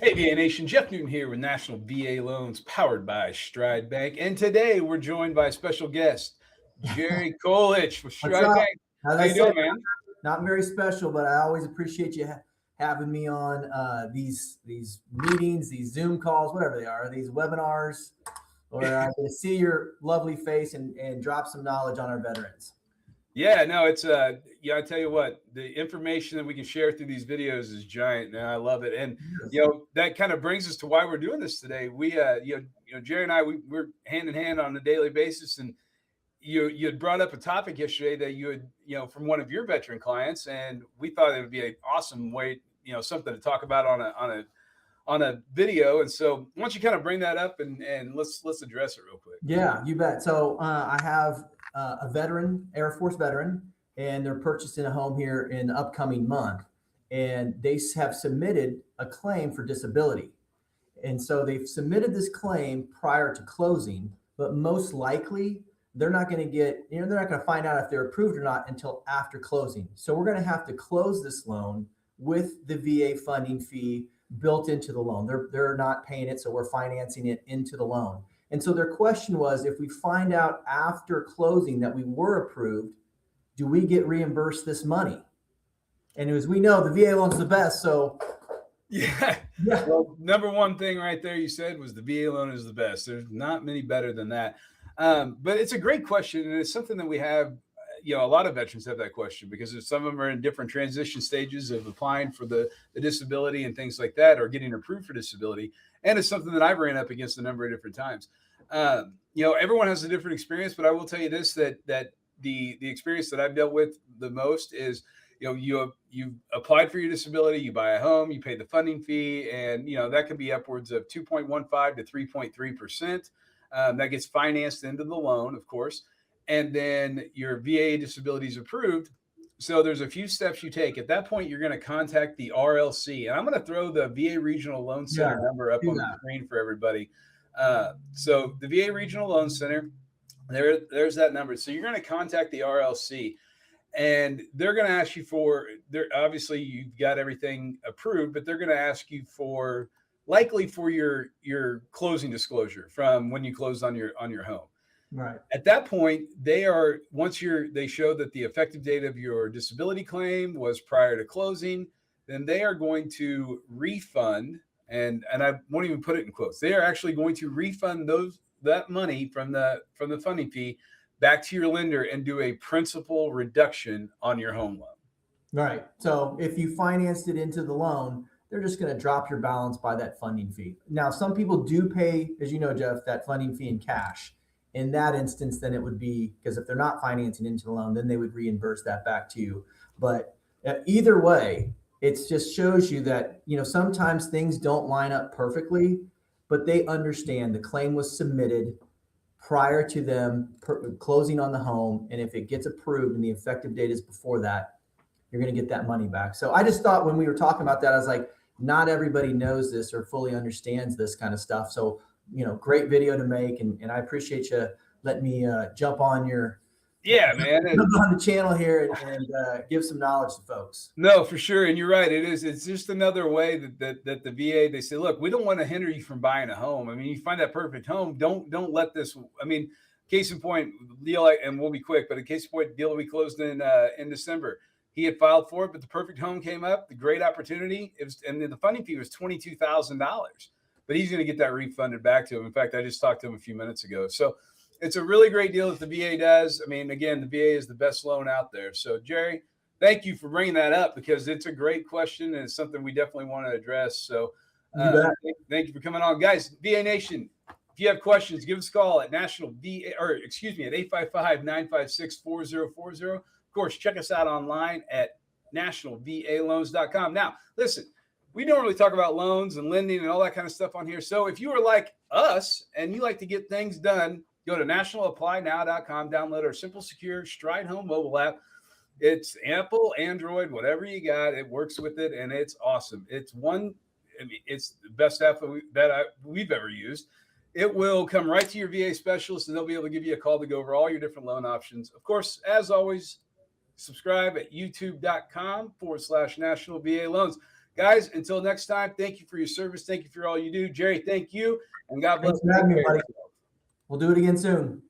Hey, VA Nation, Jeff Newton here with National VA Loans powered by Stride Bank. And today we're joined by a special guest, Jerry Kolich with What's Stride up? Bank. As How I you said, doing, man? not very special, but I always appreciate you having me on these meetings, these Zoom calls, whatever they are, these webinars, where I get to see your lovely face and drop some knowledge on our veterans. Yeah, no, it's I tell you what, the information that we can share through these videos is giant, man. I love it. And that kind of brings us to why we're doing this today. We Jerry and I we're hand in hand on a daily basis, and you had brought up a topic yesterday that you had, from one of your veteran clients, and we thought it would be an awesome way, something to talk about on a video. And so why don't you kind of bring that up and let's address it real quick. Yeah, you bet. So I have a veteran, Air Force veteran, and they're purchasing a home here in the upcoming month. And they have submitted a claim for disability. And so they've submitted this claim prior to closing, but most likely they're not going to they're not going to find out if they're approved or not until after closing. So we're going to have to close this loan with the VA funding fee built into the loan. They're not paying it, so we're financing it into the loan. And so their question was, if we find out after closing that we were approved, do we get reimbursed this money? And as we know, the VA loan's the best. So yeah. Well, number one thing right there you said was the VA loan is the best. There's not many better than that. But it's a great question, and it's something that we have. A lot of veterans have that question because some of them are in different transition stages of applying for the disability and things like that, or getting approved for disability. And it's something that I've ran up against a number of different times. Everyone has a different experience, but I will tell you this, that the experience that I've dealt with the most is, you applied for your disability, you buy a home, you pay the funding fee, and that could be upwards of 2.15 to 3.3%. That gets financed into the loan, of course. And then your VA disability is approved. So there's a few steps you take. At that point, you're going to contact the RLC. And I'm going to throw the VA Regional Loan Center number up on the screen for everybody. So the VA Regional Loan Center, there's that number. So you're going to contact the RLC. And they're going to ask you obviously you've got everything approved, but they're going to ask you likely for your closing disclosure from when you closed on your home. Right. At that point, they show that the effective date of your disability claim was prior to closing, then they are going to refund, and I won't even put it in quotes. They are actually going to refund that money from the funding fee back to your lender and do a principal reduction on your home loan. Right. So if you financed it into the loan, they're just going to drop your balance by that funding fee. Now, some people do pay, as you know, Jeff, that funding fee in cash. In that instance, then it would be, because if they're not financing into the loan, then they would reimburse that back to you. But either way, it just shows you that, sometimes things don't line up perfectly, but they understand the claim was submitted prior to them closing on the home. And if it gets approved and the effective date is before that, you're going to get that money back. So I just thought when we were talking about that, I was like, not everybody knows this or fully understands this kind of stuff. So great video to make, and I appreciate you letting me jump on your on the channel here and give some knowledge to folks. No, for sure, and you're right. It's just another way that the VA, they say, look, we don't want to hinder you from buying a home. I mean, you find that perfect home. Don't let this. I mean, case in point, deal, and we'll be quick, but a case in point, deal we closed in December. He had filed for it, but the perfect home came up, the great opportunity. And then the funding fee was $22,000. But he's going to get that refunded back to him. In fact, I just talked to him a few minutes ago. So it's a really great deal that the VA does. I mean, again, the VA is the best loan out there. So, Jerry, thank you for bringing that up because it's a great question and it's something we definitely want to address. So thank you for coming on. Guys, VA Nation, if you have questions, give us a call at at 855-956-4040. Of course, check us out online at nationalvaloans.com. Now, listen. We don't really talk about loans and lending and all that kind of stuff on here. So if you are like us and you like to get things done, go to nationalapplynow.com, download our simple, secure Stride Home mobile app. It's Apple, Android, whatever you got. It works with it, and it's awesome. It's the best app that we've ever used. It will come right to your VA specialist, and they'll be able to give you a call to go over all your different loan options. Of course, as always, subscribe at youtube.com/National VA Loans. Guys, until next time, thank you for your service. Thank you for all you do. Jerry, thank you. And God bless Thanks for having me, you. buddy. We'll do it again soon.